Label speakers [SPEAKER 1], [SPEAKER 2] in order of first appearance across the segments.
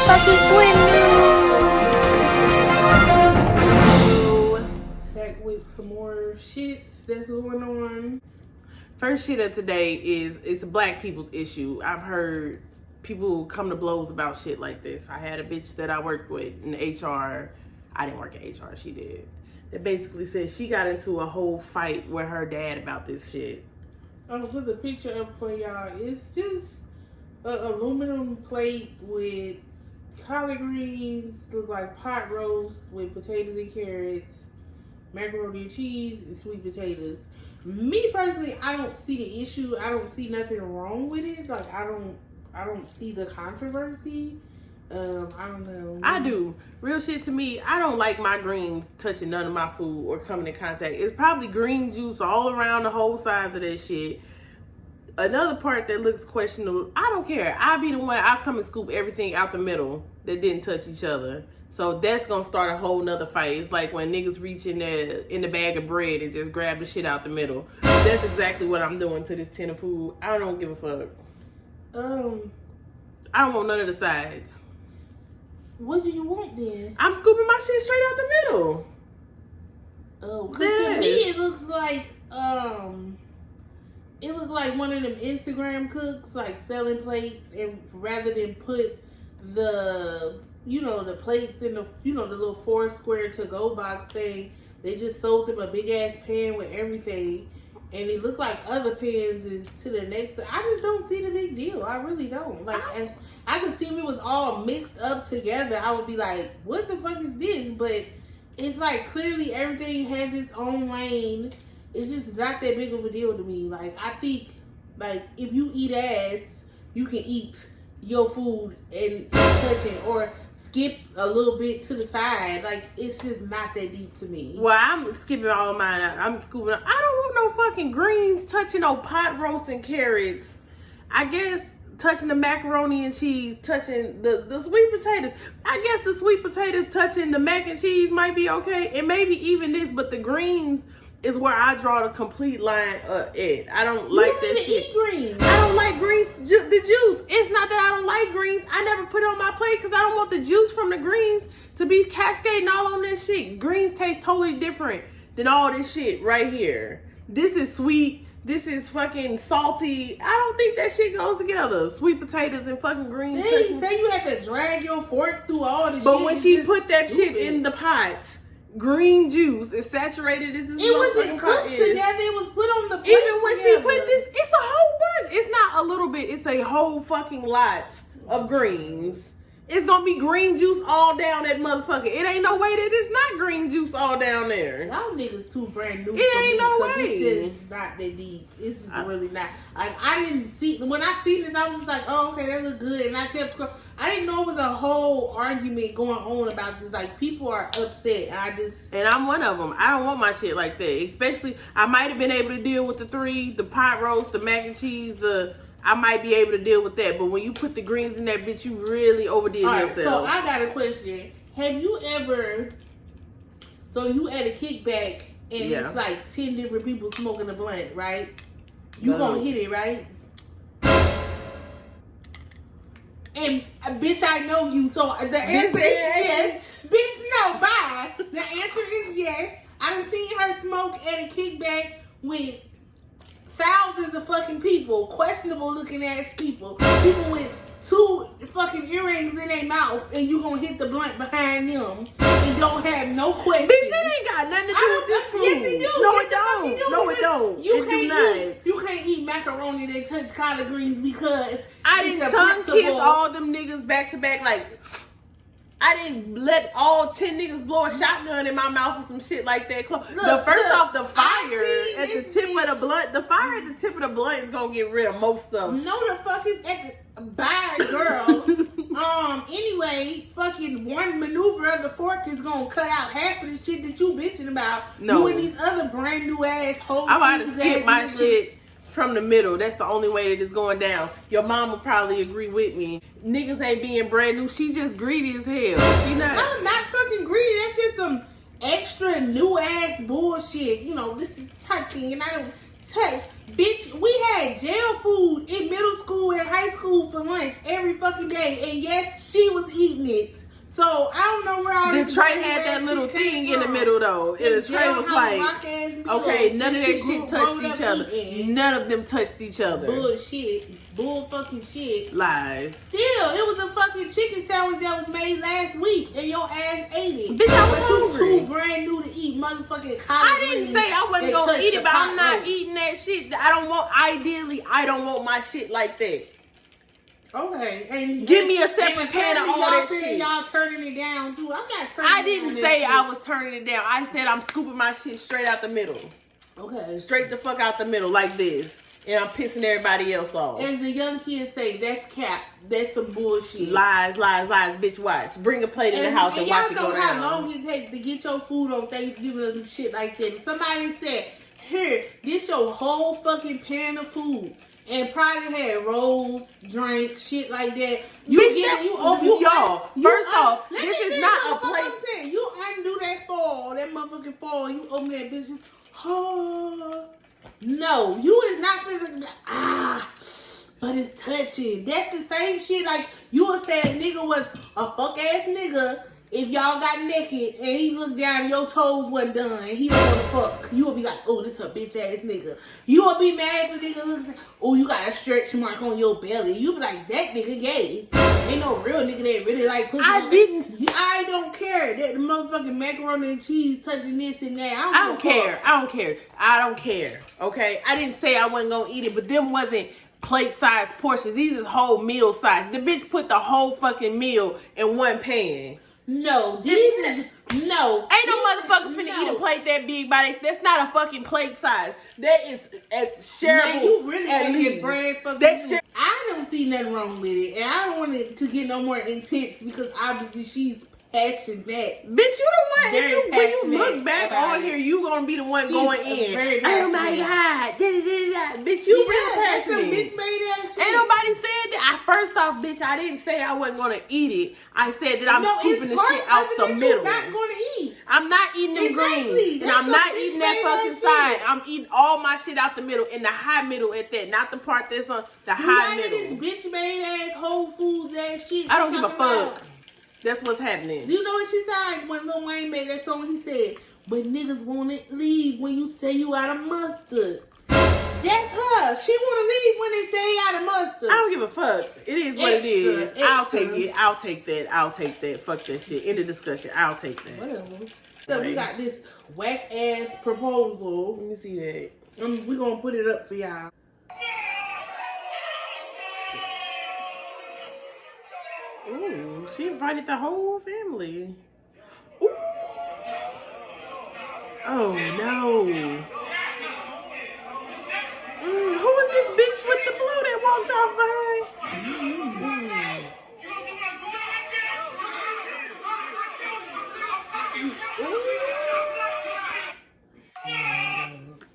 [SPEAKER 1] motherfucking twin.
[SPEAKER 2] Back with some more shits that's going on.
[SPEAKER 3] First shit of today is it's black people's issue. I've heard people come to blows about shit like this. I had a bitch that I worked with in HR. I didn't work in HR, she did. That basically said she got into a whole fight with her dad about this shit.
[SPEAKER 2] I'm gonna put the picture up for y'all. It's just an aluminum plate with collard greens, look like pot roast with potatoes and carrots, macaroni and cheese, and sweet potatoes. Me personally, I don't see the issue. I don't see nothing wrong with it. Like I don't see the controversy. I don't know.
[SPEAKER 3] I do. Real shit to me, I don't like my greens touching none of my food or coming in contact. It's probably green juice all around the whole sides of that shit. Another part that looks questionable, I don't care. I'll be the one, I'll come and scoop everything out the middle that didn't touch each other. So that's gonna start a whole nother fight. It's like when niggas reach in the bag of bread and just grab the shit out the middle. That's exactly what I'm doing to this tin of food. I don't give a fuck. I don't want none of the sides.
[SPEAKER 2] What do you want then?
[SPEAKER 3] I'm scooping my shit straight out the middle.
[SPEAKER 2] Oh, cause to me it looks like one of them Instagram cooks like selling plates, and rather than put the the plates in the the little 4 square to go box thing, they just sold them a big ass pan with everything, and it looked like other pans is to the next. I just don't see the big deal. I really don't. Like, and I could see if it was all mixed up together, I would be like, what the fuck is this? But it's like clearly everything has its own lane. It's just not that big of a deal to me. Like, I think, like, if you eat ass, you can eat your food and touch it, or skip a little bit to the side. Like, it's just not that deep to me.
[SPEAKER 3] Well, I'm skipping all of mine. I'm scooping. I don't want no fucking greens touching no pot roast and carrots. I guess touching the macaroni and cheese, touching the sweet potatoes. I guess the sweet potatoes touching the mac and cheese might be okay. And maybe even this, but the greens is where I draw the complete line at. I don't like that shit.
[SPEAKER 2] Eat greens.
[SPEAKER 3] I don't like greens. The juice. It's not that I don't like greens. I never put it on my plate because I don't want the juice from the greens to be cascading all on this shit. Greens taste totally different than all this shit right here. This is sweet. This is fucking salty. I don't think that shit goes together. Sweet potatoes and fucking greens.
[SPEAKER 2] They didn't say you had to drag your fork through all the shit.
[SPEAKER 3] But when she put that shit in the pot, green juice is saturated as this.
[SPEAKER 2] It wasn't cooked together. It was put on the plate.
[SPEAKER 3] Even when she put this, it's a whole bunch. It's not a little bit. It's a whole fucking lot of greens. It's gonna be green juice all down that motherfucker. It ain't no way that it's not green juice all down there.
[SPEAKER 2] Y'all niggas too brand new.
[SPEAKER 3] It ain't no way.
[SPEAKER 2] It's just not that deep. It's just really not. Like, I didn't see, when I seen this, I was just like, oh, okay, that look good. And I kept scrolling. I didn't know it was a whole argument going on about this. Like, people are upset. And
[SPEAKER 3] I'm one of them. I don't want my shit like that. Especially, I might have been able to deal with the 3, the pot roast, the mac and cheese, I might be able to deal with that. But when you put the greens in that bitch, you really overdid yourself.
[SPEAKER 2] So I got a question. Have you ever, so you at a kickback and it's like 10 different people smoking a blunt, right? You gonna hit it, right? And bitch, I know you. So the answer is yes. Bitch, no, bye. The answer is yes. I done seen her smoke at a kickback with thousands of fucking people, questionable looking ass people with 2 fucking earrings in their mouth, and you gonna hit the blunt behind them and don't have no question.
[SPEAKER 3] Bitch, that ain't got nothing to do with this food.
[SPEAKER 2] Yes, it do.
[SPEAKER 3] No, it don't. No, it don't.
[SPEAKER 2] You can't eat macaroni that touch collard greens because
[SPEAKER 3] I didn't tongue kiss all them niggas back to back. Like, I didn't let all 10 niggas blow a shotgun in my mouth or some shit like that. The fire at the tip of the blunt. The fire at the tip of the blunt is gonna get rid of most stuff.
[SPEAKER 2] No, the fuck is at the bye, girl. Anyway, fucking one maneuver of the fork is gonna cut out half of the shit that you bitching about.
[SPEAKER 3] No.
[SPEAKER 2] You and these other brand new ass hoes.
[SPEAKER 3] I'm about to skip my shit from the middle. That's the only way that it's going down. Your mom will probably agree with me. Niggas ain't being brand new. She just greedy as hell. She not.
[SPEAKER 2] I'm not fucking greedy. That's just some extra new ass bullshit. This is touching and I don't touch. Bitch, we had jail food in middle school and high school for lunch every fucking day. And yes, she was eating it. So I don't know where all
[SPEAKER 3] the tray had that little thing in the middle though. And the tray was like, okay, none of that shit touched each other. None of them touched each other.
[SPEAKER 2] Bullshit. Bull fucking shit.
[SPEAKER 3] Lies.
[SPEAKER 2] Still, it was a fucking chicken sandwich that was made last week and your ass ate it.
[SPEAKER 3] Bitch, I was hungry.
[SPEAKER 2] You too brand new to eat motherfucking collard
[SPEAKER 3] I didn't say I wasn't gonna eat it, but I'm not eating that shit. Ideally, I don't want my shit like that.
[SPEAKER 2] Okay, and
[SPEAKER 3] give me a separate pan of all that shit.
[SPEAKER 2] Y'all turning it down too. I'm not turning.
[SPEAKER 3] I didn't say I was turning it down. I said I'm scooping my shit straight out the middle.
[SPEAKER 2] Okay,
[SPEAKER 3] straight the fuck out the middle like this, and I'm pissing everybody else off.
[SPEAKER 2] As the young kids say, that's cap. That's some bullshit.
[SPEAKER 3] Lies, lies, lies. Bitch, watch. Bring a plate in the house and watch it go down.
[SPEAKER 2] Y'all know how long it takes to get your food on Thanksgiving or some shit like that. Somebody said, "Here, this your whole fucking pan of food." And probably had rolls, drinks, shit like that. You
[SPEAKER 3] bitch,
[SPEAKER 2] get it,
[SPEAKER 3] y'all. First off, this is not a plate.
[SPEAKER 2] I'm saying. You undo that fall, that motherfucking fall. You open that bitch. Oh, no, you is not feeling like, but it's touching. That's the same shit. Like you would say, a nigga was a fuck ass nigga. If y'all got naked and he looked down and your toes wasn't done and he don't want to fuck, you will be like, oh, this a bitch ass nigga. You will be mad if the nigga looks like, oh, you got a stretch mark on your belly. You be like, that nigga gay. Ain't no real nigga that really like pussy. I don't care. That the motherfucking macaroni and cheese touching this and that. I don't care.
[SPEAKER 3] I don't care. Okay? I didn't say I wasn't going to eat it, but them wasn't plate size portions. These is whole meal size. The bitch put the whole fucking meal in one pan.
[SPEAKER 2] No, no.
[SPEAKER 3] Ain't no motherfucker finna eat a plate that big, body. That's not a fucking plate size. That is shareable.
[SPEAKER 2] Man, you really get bread fucking. I don't see nothing wrong with it, and I don't want it to get no more intense because obviously she's passionate. Bitch, you the one. When you look back on here, you gonna be the one going in. Oh my god, bitch, you really passionate. Bitch made that shit. Ain't nobody said that. First off, bitch, I didn't say I wasn't gonna eat it. I said that I'm scooping the shit out the middle. Not gonna eat.
[SPEAKER 3] I'm not eating them greens, and I'm not eating that fucking side. I'm eating all my shit out the middle, in the high middle at that, not the part that's on the high middle.
[SPEAKER 2] This bitch made ass Whole Foods ass shit.
[SPEAKER 3] I don't give a fuck. That's what's happening.
[SPEAKER 2] You know what she said like when Lil Wayne made that song? He said, "But niggas wanna leave when you say you out of mustard." That's her. She wanna leave when they say he out of mustard.
[SPEAKER 3] I don't give a fuck. It is what it is. I'll take it. I'll take that. Fuck that shit. End of discussion. I'll take that.
[SPEAKER 2] Whatever. So we got this whack ass proposal.
[SPEAKER 3] Let me see that.
[SPEAKER 2] We're gonna put it up for y'all.
[SPEAKER 3] Ooh, she invited the whole family. Ooh. Oh no. Who is this bitch with the blue that walked off behind?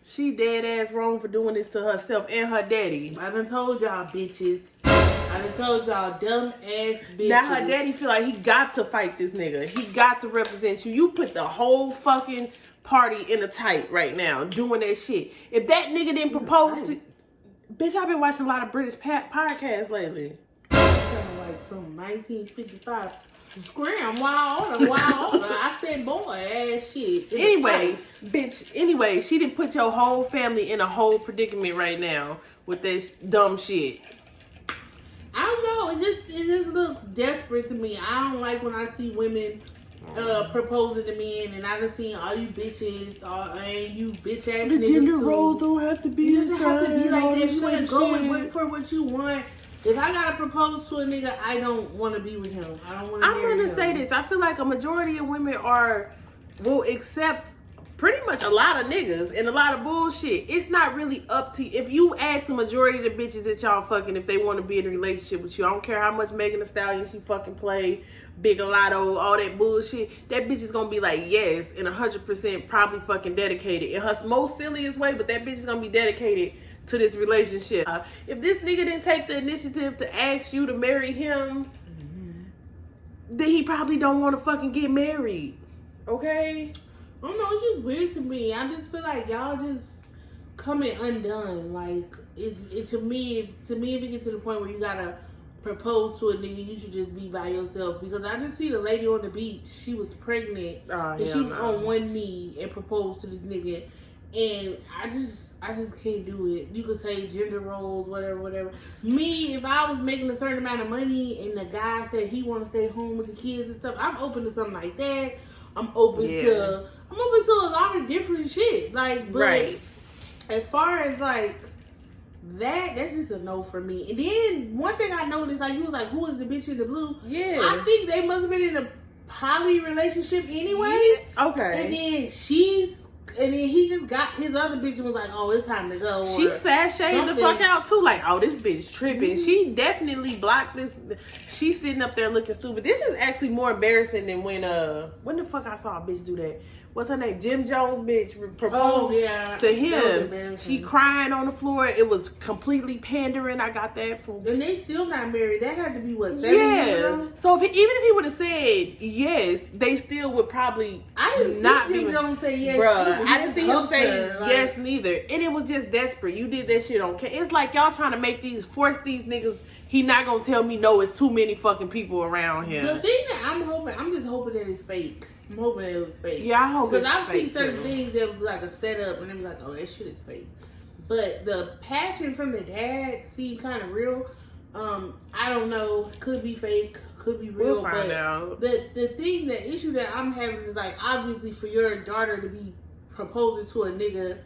[SPEAKER 3] She dead ass wrong for doing this to herself and her daddy.
[SPEAKER 2] I done told y'all bitches. I done told y'all dumb ass bitches.
[SPEAKER 3] Now her daddy feel like he got to fight this nigga. He got to represent you. You put the whole fucking party in a tight right now doing that shit. If that nigga didn't propose to... Bitch, I've been watching a lot of British podcasts lately.
[SPEAKER 2] Kind of like some 1955 scram. Wild order. I said boy ass shit.
[SPEAKER 3] Anyway, she didn't put your whole family in a whole predicament right now with this dumb shit.
[SPEAKER 2] I don't know. It just looks desperate to me. I don't like when I see women proposing to men, and I done seen all you bitches, and you bitch ass niggas. The gender roles don't have to be. It doesn't have to be like that. You wanna go and work for what you want. If I gotta propose to a nigga, I don't want to be with him. I don't want to. I'm gonna
[SPEAKER 3] say this. I feel like a majority of women will accept pretty much a lot of niggas and a lot of bullshit. It's not really up to you. If you ask the majority of the bitches that y'all fucking if they want to be in a relationship with you, I don't care how much Megan Thee Stallion she fucking play, Big Lotto, all that bullshit, that bitch is gonna be like yes and 100% probably fucking dedicated in her most silliest way, but that bitch is gonna be dedicated to this relationship. If this nigga didn't take the initiative to ask you to marry him, then he probably don't want to fucking get married. Okay?
[SPEAKER 2] I don't know, it's just weird to me. I just feel like y'all just coming undone. Like it to me, if it gets to the point where you gotta propose to a nigga, you should just be by yourself. Because I just see the lady on the beach. She was pregnant, and she was on one knee and proposed to this nigga, and I just can't do it. You could say gender roles, whatever. Me, if I was making a certain amount of money and the guy said he want to stay home with the kids and stuff, I'm open to something like that. I'm open to a lot of different shit. Like, but as far as like that's just a no for me. And then one thing I noticed, like you was like, who is the bitch in the blue? Yeah, I think they must have been in a poly relationship anyway. Yeah. Okay. And then he just got his other bitch and was like, oh, it's time to go.
[SPEAKER 3] She sashayed the fuck out too. Like, oh, this bitch tripping. Mm-hmm. She definitely blocked this. She's sitting up there looking stupid. This is actually more embarrassing than when the fuck I saw a bitch do that. What's her name? Jim Jones bitch proposed to him. She crying on the floor. It was completely pandering. I got that from.
[SPEAKER 2] And they still not married. That had to be what, 7 years ago?
[SPEAKER 3] So even if he would have said yes, they still would probably.
[SPEAKER 2] I didn't see Jim Jones say yes.
[SPEAKER 3] Bruh, I didn't see him say yes neither. And it was just desperate. You did that shit on camera. It's like y'all trying to force these niggas. He not gonna tell me no. It's too many fucking people around here.
[SPEAKER 2] The thing that I'm just hoping that it's fake. I'm hoping it was fake.
[SPEAKER 3] Yeah, I hope
[SPEAKER 2] because I've seen certain things that was like a setup, and they was like, "Oh, that shit is fake." But the passion from the dad seemed kind of real. I don't know. Could be fake. Could be real.
[SPEAKER 3] We'll find out.
[SPEAKER 2] The issue that I'm having is like, obviously, for your daughter to be proposing to a nigga,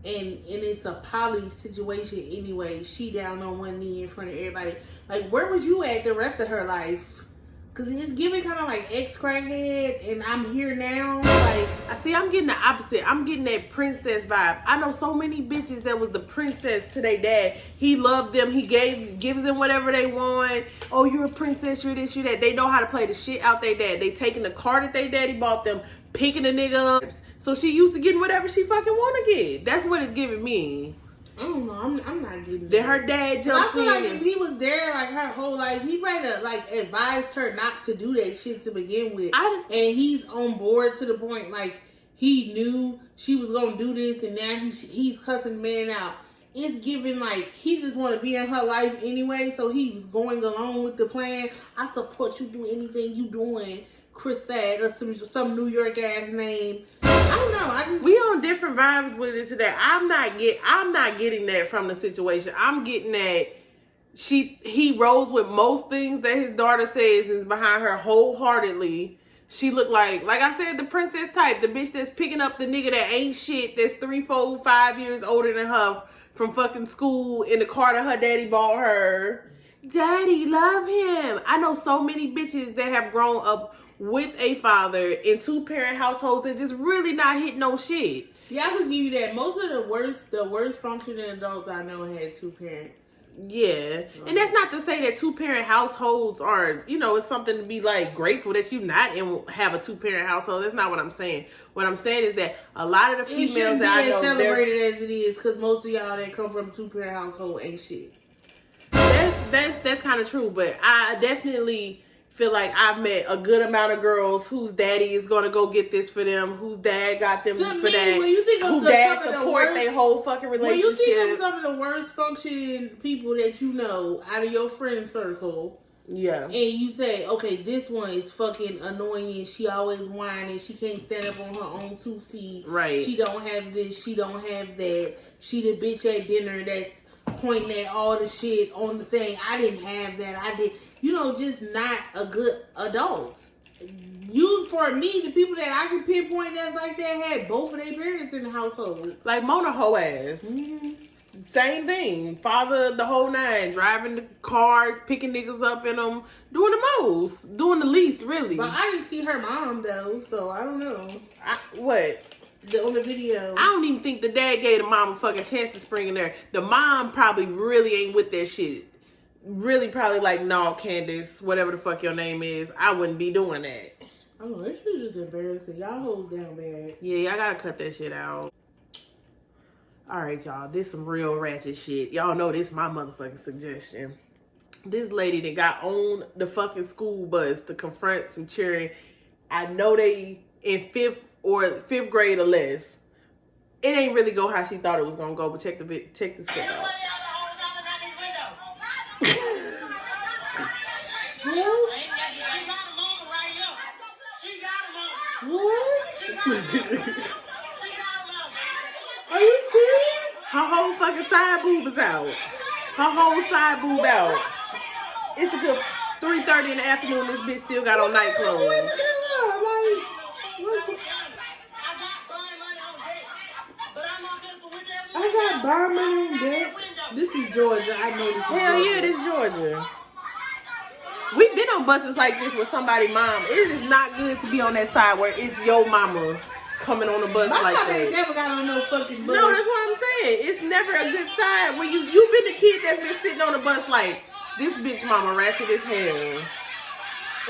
[SPEAKER 2] and it's a poly situation anyway. She down on one knee in front of everybody. Like, where was you at the rest of her life? Because it's giving kind of like ex-crackhead, and I'm here now. Like,
[SPEAKER 3] I'm getting the opposite. I'm getting that princess vibe. I know so many bitches that was the princess to their dad. He loved them. He gives them whatever they want. Oh, you're a princess. You're this, you're that. They know how to play the shit out their dad. They taking the car that their daddy bought them, picking the nigga up. So she used to getting whatever she fucking want to get. That's what it's giving me.
[SPEAKER 2] I don't know. I'm not getting that.
[SPEAKER 3] Then her dad jumps in.
[SPEAKER 2] I feel like if he was there like her whole life, he might have like advised her not to do that shit to begin with. And he's on board to the point like he knew she was gonna do this, and now he's cussing the man out. It's giving like he just want to be in her life anyway, so he was going along with the plan. I support you. Do anything you doing, Chris Sad or some New York ass name. I don't know.
[SPEAKER 3] We on different vibes with it today. I'm not getting that from the situation. I'm getting that he rolls with most things that his daughter says and is behind her wholeheartedly. She looked like I said, the princess type, the bitch that's picking up the nigga that ain't shit, that's 3, 4, 5 years older than her from fucking school in the car that her daddy bought her. Daddy, love him. I know so many bitches that have grown up with a father in 2-parent households that just really not hit no shit.
[SPEAKER 2] Yeah, I could give you that. Most of the worst functioning adults I know had 2 parents.
[SPEAKER 3] Yeah. And that's not to say that 2-parent households are, it's something to be like grateful that you not have a 2-parent household. That's not what I'm saying. What I'm saying is that a lot of the females that I know,
[SPEAKER 2] celebrated as it is, because most of y'all that come from a 2-parent household ain't shit.
[SPEAKER 3] That's kind of true, but I definitely feel like I've met a good amount of girls whose daddy is gonna go get this for them, whose dad got them for that,
[SPEAKER 2] when you think of
[SPEAKER 3] whose dad support their whole fucking relationship.
[SPEAKER 2] When you think of some of the worst functioning people that you know out of your friend circle, and you say, okay, this one is fucking annoying. She always whining. She can't stand up on her own 2 feet. Right. She don't have this. She don't have that. She the bitch at dinner that's pointing at all the shit on the thing. I didn't have that. I did. Just not a good adult. For me, the people that I can pinpoint that's like that had both of their parents in the household.
[SPEAKER 3] Like Mona hoe ass. Mm-hmm. Same thing. Father, the whole 9, driving the cars, picking niggas up in them, doing the most, doing the least, really.
[SPEAKER 2] But I didn't see her mom though, so I don't know.
[SPEAKER 3] What?
[SPEAKER 2] On the video.
[SPEAKER 3] I don't even think the dad gave the mom a fucking chance to spring in there. The mom probably really ain't with that shit. Really probably like, no, Candace, whatever the fuck your name is, I wouldn't be doing that.
[SPEAKER 2] I don't know, that shit is just embarrassing. Y'all hoes down bad.
[SPEAKER 3] Yeah, y'all gotta cut that shit out. Alright, y'all, this some real ratchet shit. Y'all know this my motherfucking suggestion. This lady that got on the fucking school bus to confront some children. I know they in 5th grade or less. it ain't really go how she thought it was gonna go. But check the skip out.
[SPEAKER 2] What? Are you serious?
[SPEAKER 3] Her whole fucking side boob is out. Her whole side boob out. It's a good 3:30 in the afternoon. This bitch still got on night clothes.
[SPEAKER 2] I got bar money on deck. This is Georgia. I know this is
[SPEAKER 3] Hell
[SPEAKER 2] Georgia.
[SPEAKER 3] yeah, this Georgia. We've been on buses like this with somebody's mom. It is not good to be on that side where it's your mama coming on a bus
[SPEAKER 2] My
[SPEAKER 3] like
[SPEAKER 2] mama
[SPEAKER 3] that.
[SPEAKER 2] ain't never got on no fucking bus.
[SPEAKER 3] No, that's what I'm saying. It's never a good side when you've been the kid that's been sitting on the bus like, this bitch mama ratchet as hell.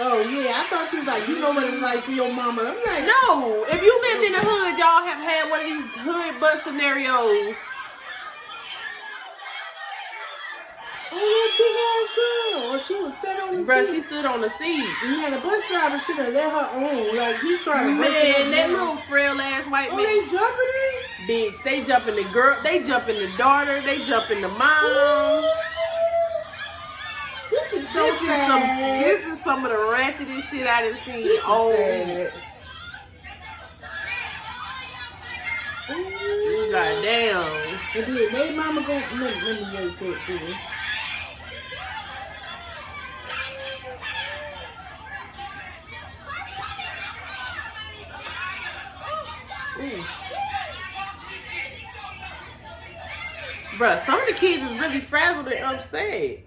[SPEAKER 2] Oh yeah, I thought you was like, you know what it's like for your mama. I'm like,
[SPEAKER 3] No, if you lived in the hood, y'all have had one of these hood bus scenarios.
[SPEAKER 2] oh, that big ass girl. Or she was standing on the
[SPEAKER 3] Bruh,
[SPEAKER 2] seat.
[SPEAKER 3] she stood on the seat.
[SPEAKER 2] Yeah, the bus driver should have let her on. Like, he tried to break it up.
[SPEAKER 3] Man, that little frail ass white
[SPEAKER 2] Oh,
[SPEAKER 3] man.
[SPEAKER 2] they jumping in?
[SPEAKER 3] Bitch, they jumping the girl, they jumping the daughter, they jumping the mom.
[SPEAKER 2] This is so sad.
[SPEAKER 3] This is some of the ratchetest shit I done seen.
[SPEAKER 2] This is
[SPEAKER 3] Oh,
[SPEAKER 2] sad.
[SPEAKER 3] goddamn.
[SPEAKER 2] And then they mama go. Let me wait for it to finish.
[SPEAKER 3] Bruh, some of the kids is really frazzled and upset.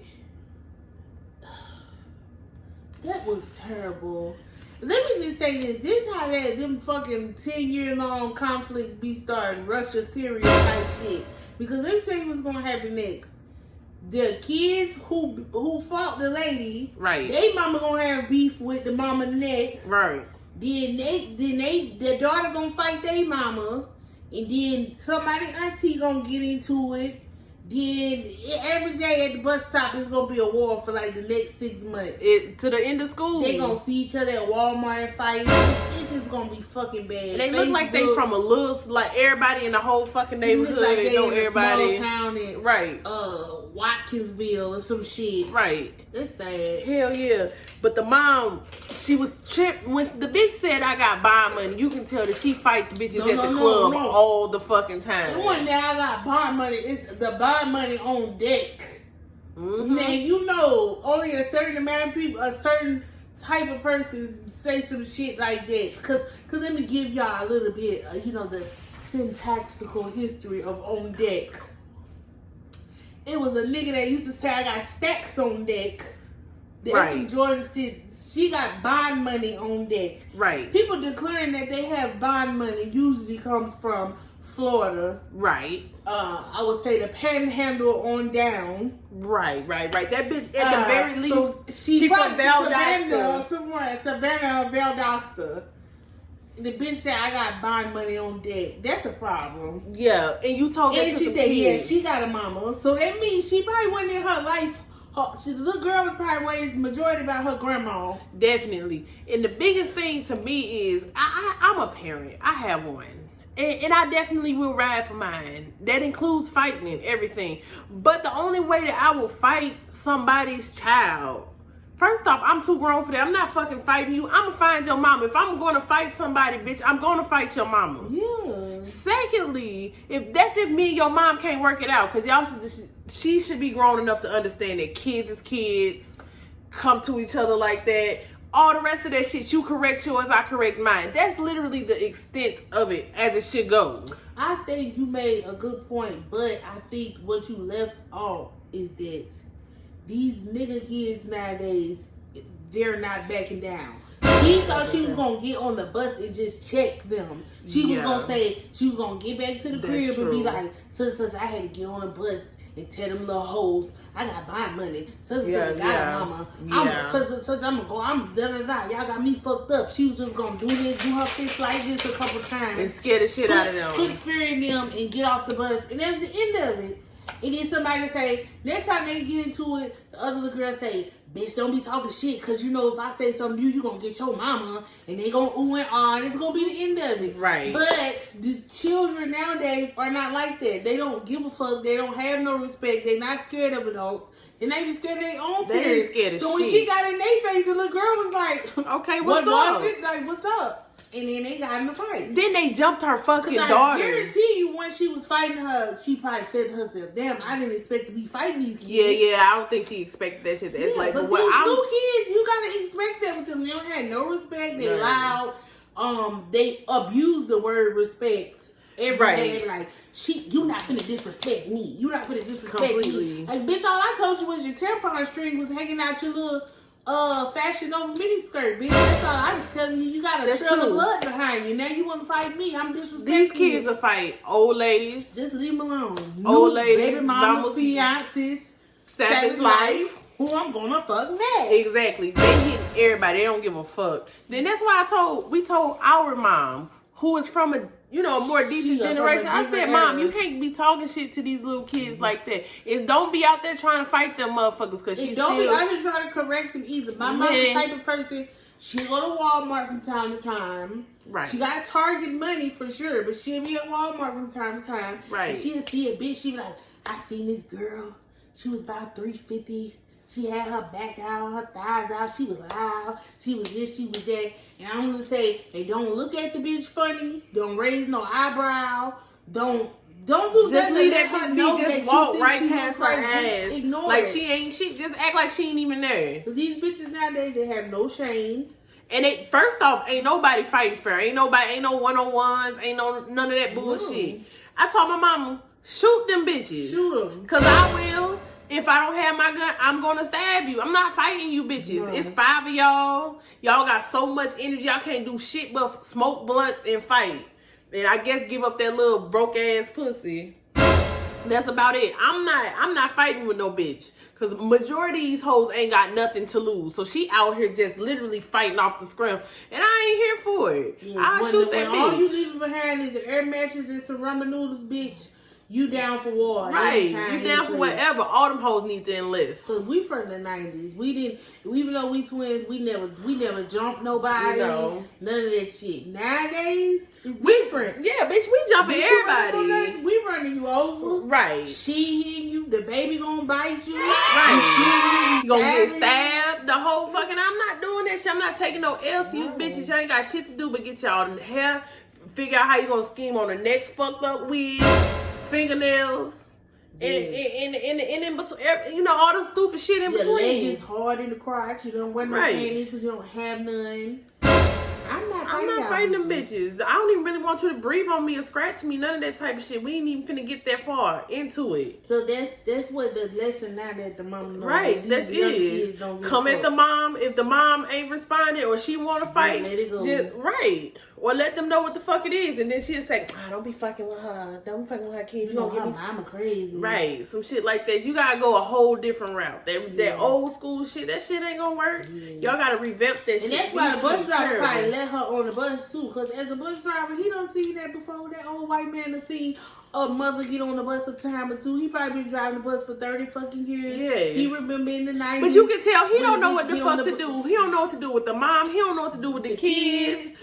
[SPEAKER 2] That was terrible. Let me just say this. This how that them fucking 10-year-long conflicts be starting. Russia, Syria type shit. Because let me tell you what's gonna happen next. The kids who fought the lady,
[SPEAKER 3] Right.
[SPEAKER 2] they mama gonna have beef with the mama next.
[SPEAKER 3] Right.
[SPEAKER 2] Then the daughter gonna fight their mama, and then somebody auntie gonna get into it. Then every day at the bus stop is gonna be a war for like the next 6 months.
[SPEAKER 3] To the end of school.
[SPEAKER 2] They gonna see each other at Walmart and fight. It's just gonna be fucking bad.
[SPEAKER 3] They look like they from a little, like everybody in the whole fucking neighborhood.
[SPEAKER 2] Like
[SPEAKER 3] They
[SPEAKER 2] they
[SPEAKER 3] know
[SPEAKER 2] in
[SPEAKER 3] everybody.
[SPEAKER 2] A small town in
[SPEAKER 3] Right.
[SPEAKER 2] Watkinsville or some shit.
[SPEAKER 3] Right.
[SPEAKER 2] It's sad.
[SPEAKER 3] Hell yeah. But the mom, she was tripped. When the bitch said, I got bond money, you can tell that she fights bitches at the club all the fucking time.
[SPEAKER 2] The one that I got bond money, it's the bond money on deck.
[SPEAKER 3] Mm-hmm.
[SPEAKER 2] Now, you know, only a certain amount of people, a certain type of person say some shit like that. Cause let me give y'all a little bit, the syntactical history of on deck. It was a nigga that used to say, I got stacks on deck. That's
[SPEAKER 3] Right.
[SPEAKER 2] from Georgia City. She got bond money on deck.
[SPEAKER 3] Right.
[SPEAKER 2] People declaring that they have bond money usually comes from Florida.
[SPEAKER 3] Right.
[SPEAKER 2] I would say the Panhandle on down.
[SPEAKER 3] Right. That bitch, at the very least,
[SPEAKER 2] so
[SPEAKER 3] she from Valdosta.
[SPEAKER 2] Savannah, Valdosta. The bitch said, I got bond money on deck. That's a problem.
[SPEAKER 3] Yeah, and you told that
[SPEAKER 2] And
[SPEAKER 3] to
[SPEAKER 2] she
[SPEAKER 3] the
[SPEAKER 2] said,
[SPEAKER 3] kids.
[SPEAKER 2] yeah, she got a mama. So that means she probably wasn't in her life. The little girl was probably raised majority by her grandma.
[SPEAKER 3] Definitely. And the biggest thing to me is, I'm a parent. I have one. And I definitely will ride for mine. That includes fighting and everything. But the only way that I will fight somebody's child, first off, I'm too grown for that. I'm not fucking fighting you. I'm going to find your mama. If I'm going to fight somebody, bitch, I'm going to fight your mama.
[SPEAKER 2] Yeah.
[SPEAKER 3] Secondly, if me and your mom can't work it out, because she should be grown enough to understand that kids is kids, come to each other like that. All the rest of that shit, you correct yours, I correct mine. That's literally the extent of it as it should go.
[SPEAKER 2] I think you made a good point, but I think what you left off is that these nigga kids nowadays, they're not backing down. She thought she was gonna get on the bus and just check them. She was gonna say she was gonna get back to the crib and be like, such I had to get on a bus and tell them little hoes, I got bond money. Such I got a mama. I'm such I'm gonna go. I'm da da da. Y'all got me fucked up. She was just gonna do her fist like this a couple times
[SPEAKER 3] And scare the shit out of them.
[SPEAKER 2] Put fear in them and get off the bus. And that's the end of it. And then somebody say, next time they get into it, the other little girl say, bitch, don't be talking shit, because you know if I say something to you, going to get your mama, and they going to ooh and ah, and it's going to be the end of it.
[SPEAKER 3] Right.
[SPEAKER 2] But the children nowadays are not like that. They don't give a fuck. They don't have no respect. They're not scared of adults. And they be scared of their own
[SPEAKER 3] They
[SPEAKER 2] parents.
[SPEAKER 3] scared of
[SPEAKER 2] so when
[SPEAKER 3] shit.
[SPEAKER 2] she got in their face, the little girl was like,
[SPEAKER 3] okay,
[SPEAKER 2] what
[SPEAKER 3] what's up?
[SPEAKER 2] was it? Like, what's up? And then they got in the fight.
[SPEAKER 3] Then they jumped her fucking
[SPEAKER 2] I
[SPEAKER 3] daughter.
[SPEAKER 2] guarantee you, when she was fighting her, she probably said to herself, damn, I didn't expect to be fighting these kids.
[SPEAKER 3] Yeah, I don't think she expected that shit to escalate.
[SPEAKER 2] But
[SPEAKER 3] what
[SPEAKER 2] these
[SPEAKER 3] I'm
[SPEAKER 2] new kids, you gotta expect that with them. They don't have no respect. They loud. They abuse the word respect every day. They be like, you not finna disrespect me. You not finna disrespect me. Like, bitch, all I told you was your tampon string was hanging out your little fashion over mini skirt, bitch. That's all I was telling you. You got a trail of blood behind you. Now you want to fight me. I'm disrespecting
[SPEAKER 3] These kids will fight old ladies.
[SPEAKER 2] Just leave them alone.
[SPEAKER 3] Old ladies,
[SPEAKER 2] baby mamas, fiancés,
[SPEAKER 3] savage life.
[SPEAKER 2] Who I'm gonna fuck next.
[SPEAKER 3] Exactly. They hit everybody. They don't give a fuck. Then that's why we told our mom, who is from a more decent generation. I said, Mom, you can't be talking shit to these little kids like that. And don't be out there trying to fight them motherfuckers, because she's
[SPEAKER 2] don't be out here trying to correct them either. My mom's the type of person, she go to Walmart from time to time.
[SPEAKER 3] Right.
[SPEAKER 2] She got Target money for sure, but she'll be at Walmart from time to time.
[SPEAKER 3] Right.
[SPEAKER 2] And she'll see a bitch, she be like, I seen this girl. She was about 350. She had her back out, her thighs out. She was loud. She was this, she was that. And I'm gonna say, hey, don't look at the bitch funny. Don't raise no eyebrow. Don't do
[SPEAKER 3] just
[SPEAKER 2] that.
[SPEAKER 3] Leave that bitch
[SPEAKER 2] know
[SPEAKER 3] just
[SPEAKER 2] that
[SPEAKER 3] walk
[SPEAKER 2] you
[SPEAKER 3] right
[SPEAKER 2] think
[SPEAKER 3] past her ass.
[SPEAKER 2] Just ignore
[SPEAKER 3] like
[SPEAKER 2] it.
[SPEAKER 3] she ain't shit. Just act like she ain't even there.
[SPEAKER 2] So these bitches nowadays, they have no shame.
[SPEAKER 3] And first off, ain't nobody fighting fair. Ain't no one-on-ones. Ain't none of that bullshit. No. I told my mama, shoot them bitches.
[SPEAKER 2] Shoot them.
[SPEAKER 3] Cause I will. If I don't have my gun, I'm gonna stab you. I'm not fighting you bitches. No. It's 5 of y'all. Y'all got so much energy. Y'all can't do shit but smoke blunts and fight. And I guess give up that little broke ass pussy. That's about it. I'm not fighting with no bitch. Cause majority of these hoes ain't got nothing to lose. So she out here just literally fighting off the scrim. And I ain't here for it. Yeah, I'll shoot that bitch.
[SPEAKER 2] All you leaving behind is the air mattress and some ramen noodles, bitch. You down for war.
[SPEAKER 3] Right. You down for whatever. All them hoes need to enlist.
[SPEAKER 2] Cause we from the 90s. We didn't, even though we twins, we never jumped nobody. None of that shit. Nowadays, it's different.
[SPEAKER 3] Yeah, bitch, we jumping everybody.
[SPEAKER 2] We running you over.
[SPEAKER 3] Right.
[SPEAKER 2] She hitting you. The baby gonna bite you.
[SPEAKER 3] Right. You gonna get stabbed. The whole fucking, I'm not doing that shit. I'm not taking no L's. You bitches, y'all ain't got shit to do but get y'all hair. Figure out how you gonna scheme on the next fucked up wig. Fingernails, and in between, all the stupid shit in between.
[SPEAKER 2] Your leg is hard in the crotch. You don't wear no panties because you don't have none. I'm not
[SPEAKER 3] fighting them bitches. I don't even really want you to breathe on me or scratch me. None of that type of shit. We ain't even finna get that far into it.
[SPEAKER 2] So that's what the lesson now that the mom knows.
[SPEAKER 3] Right, that's it. Come at the mom. If the mom ain't responding or she want to fight,
[SPEAKER 2] let it go.
[SPEAKER 3] Right. Or let them know what the fuck it is. And then she'll say, don't be fucking with her. Don't be fucking with her kids.
[SPEAKER 2] You know her mama crazy.
[SPEAKER 3] Right. Some shit like that. You gotta go a whole different route. That old school shit, that shit ain't gonna work. Yeah. Y'all gotta revamp that shit.
[SPEAKER 2] And that's why the bus driver probably let her on the bus too. Because as a bus driver, he don't see that before. That old white man to see a mother get on the bus a time or two. He probably been driving the bus for 30 fucking years.
[SPEAKER 3] Yes.
[SPEAKER 2] He remember in the 90s.
[SPEAKER 3] But you can tell he don't know what the fuck to do. He don't know what to do with the mom. He don't know what to do with the kids.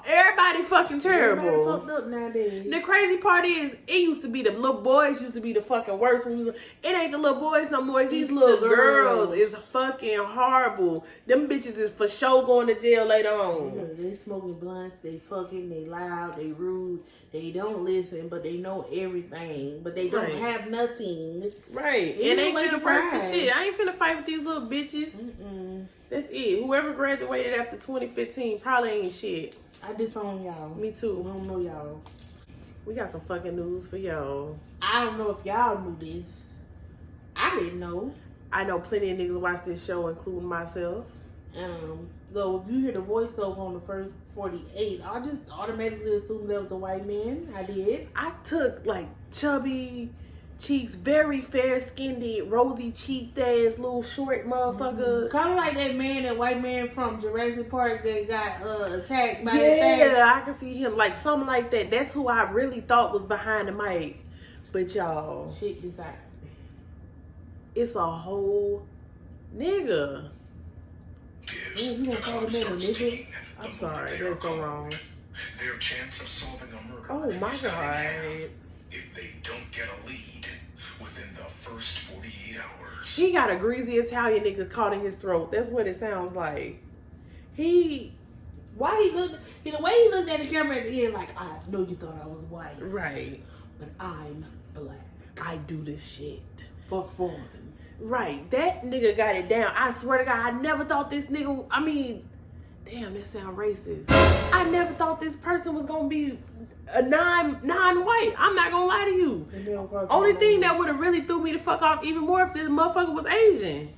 [SPEAKER 3] Everybody fucking terrible.
[SPEAKER 2] Everybody fucked up nowadays.
[SPEAKER 3] The crazy part is, it used to be the little boys used to be the fucking worst. It ain't the little boys no more. These little girls is fucking horrible. Them bitches is for sure going to jail later on.
[SPEAKER 2] They smoking blunts, they fucking, they loud, they rude, they don't listen, but they know everything, but they don't have nothing.
[SPEAKER 3] Right. And they finna fight for shit. I ain't finna fight with these little bitches. That's it. Whoever graduated after 2015 probably ain't shit.
[SPEAKER 2] I disown y'all.
[SPEAKER 3] Me too.
[SPEAKER 2] I don't know y'all.
[SPEAKER 3] We got some fucking news for y'all.
[SPEAKER 2] I don't know if y'all knew this. I didn't know.
[SPEAKER 3] I know plenty of niggas watch this show, including myself.
[SPEAKER 2] So if you hear the voiceover on the first 48, I just automatically assumed that was a white man. I did.
[SPEAKER 3] I took like chubby cheeks, very fair skinned, rosy cheeked ass, little short motherfucker.
[SPEAKER 2] Kind of like that man, that white man from Jurassic Park that got attacked by
[SPEAKER 3] that
[SPEAKER 2] thing.
[SPEAKER 3] Yeah, I can see him like something like that. That's who I really thought was behind the mic. But y'all,
[SPEAKER 2] shit this out.
[SPEAKER 3] It's a whole nigga.
[SPEAKER 2] You gonna call the man a nigga?
[SPEAKER 3] I'm sorry, that's so wrong.
[SPEAKER 1] Their chance of solving a murder
[SPEAKER 3] Oh my
[SPEAKER 1] is cut in half
[SPEAKER 3] God.
[SPEAKER 1] if they don't get a lead within the first 48 hours.
[SPEAKER 3] He got a greasy Italian nigga caught in his throat. That's what it sounds like.
[SPEAKER 2] Why he looked? The way he looked at the camera at the end, like, I know you thought I was white,
[SPEAKER 3] Right.
[SPEAKER 2] but I'm black
[SPEAKER 3] I do this shit.
[SPEAKER 2] for fun.
[SPEAKER 3] Right. That nigga got it down. I swear to God, I never thought this nigga, I mean, damn, that sound racist. I never thought this person was gonna be a non-white. I'm not gonna lie to you. Only thing that would have really threw me the fuck off even more if this motherfucker was Asian.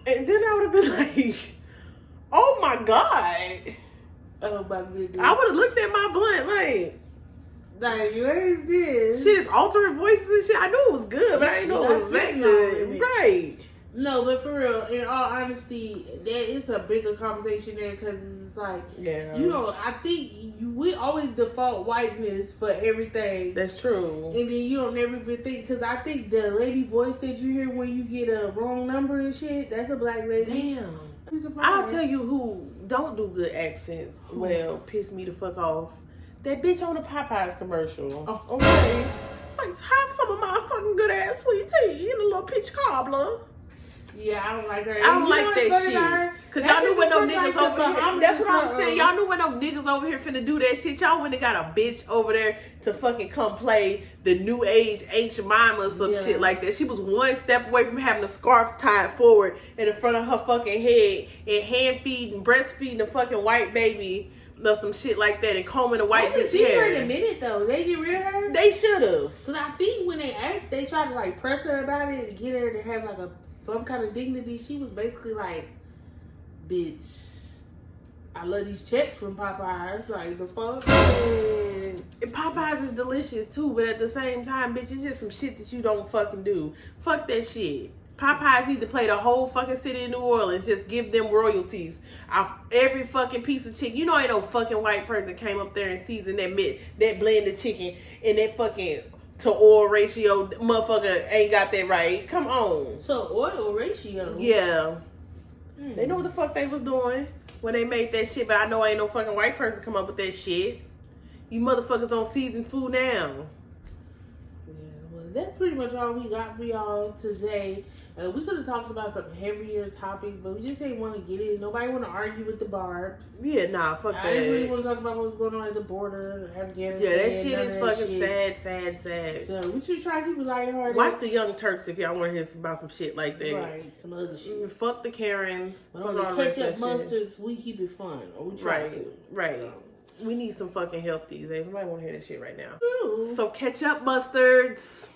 [SPEAKER 3] And then I would have been like, oh my God.
[SPEAKER 2] Oh my goodness.
[SPEAKER 3] I would have looked at my blunt like,
[SPEAKER 2] what is this?
[SPEAKER 3] shit is altering voices and shit. I knew it was good, but I didn't know it was that good. Right.
[SPEAKER 2] No, but for real, in all honesty, that is a bigger conversation there because it's like,
[SPEAKER 3] Yeah.
[SPEAKER 2] you know, I think we always default whiteness for everything.
[SPEAKER 3] That's true.
[SPEAKER 2] And then you don't never even think, because I think the lady voice that you hear when you get a wrong number and shit, that's a black lady.
[SPEAKER 3] Damn. I'll tell you who don't do good accents. Well, piss me the fuck off. That bitch on the Popeyes commercial.
[SPEAKER 2] Oh.
[SPEAKER 3] Okay. It's like, have some of my fucking good ass sweet tea and a little peach cobbler.
[SPEAKER 2] Yeah, I don't like her.
[SPEAKER 3] I don't like that shit. Cause y'all knew when no niggas over here. That's what I'm saying. Y'all knew when no niggas over here finna do that shit. Y'all went and got a bitch over there to fucking come play the new age Aunt Jemima or some shit like that. She was one step away from having a scarf tied forward in the front of her fucking head and hand feeding, breastfeeding a fucking white baby or some shit like that and combing a white bitch hair.
[SPEAKER 2] Her in a minute though. They get rid of her.
[SPEAKER 3] They should have.
[SPEAKER 2] Cause I think when they asked, they tried to like press her about it and get her to have like some kind of dignity. She was basically like, bitch, I love these checks from Popeyes. Like, the fuck?
[SPEAKER 3] And Popeyes is delicious too, but at the same time, bitch, it's just some shit that you don't fucking do. Fuck that shit. Popeyes need to play the whole fucking city of New Orleans. Just give them royalties off every fucking piece of chicken. You know ain't no fucking white person came up there and seasoned that blended chicken and that fucking to oil ratio motherfucker ain't got that right. Come on.
[SPEAKER 2] So oil ratio?
[SPEAKER 3] Yeah. They know what the fuck they was doing when they made that shit, but I know ain't no fucking white person come up with that shit. You motherfuckers don't season food now.
[SPEAKER 2] Yeah, well, that's pretty much all we got for y'all today. We could have talked about some heavier topics, but we just ain't want to get it. Nobody want to argue with the Barbs.
[SPEAKER 3] Yeah, nah, fuck that.
[SPEAKER 2] I didn't really want to talk about what's going on at the border, Afghanistan.
[SPEAKER 3] Yeah, that shit is fucking sad.
[SPEAKER 2] So we should try to keep it lighthearted.
[SPEAKER 3] Watch the Young Turks if y'all want to hear about some shit like that.
[SPEAKER 2] Right, some other shit.
[SPEAKER 3] Fuck the Karens.
[SPEAKER 2] But on the Ketchup Mustards, we keep it fun. Or we try to.
[SPEAKER 3] Right. We need some fucking help these days. Somebody want to hear that shit right now.
[SPEAKER 2] Ooh.
[SPEAKER 3] So Ketchup Mustards.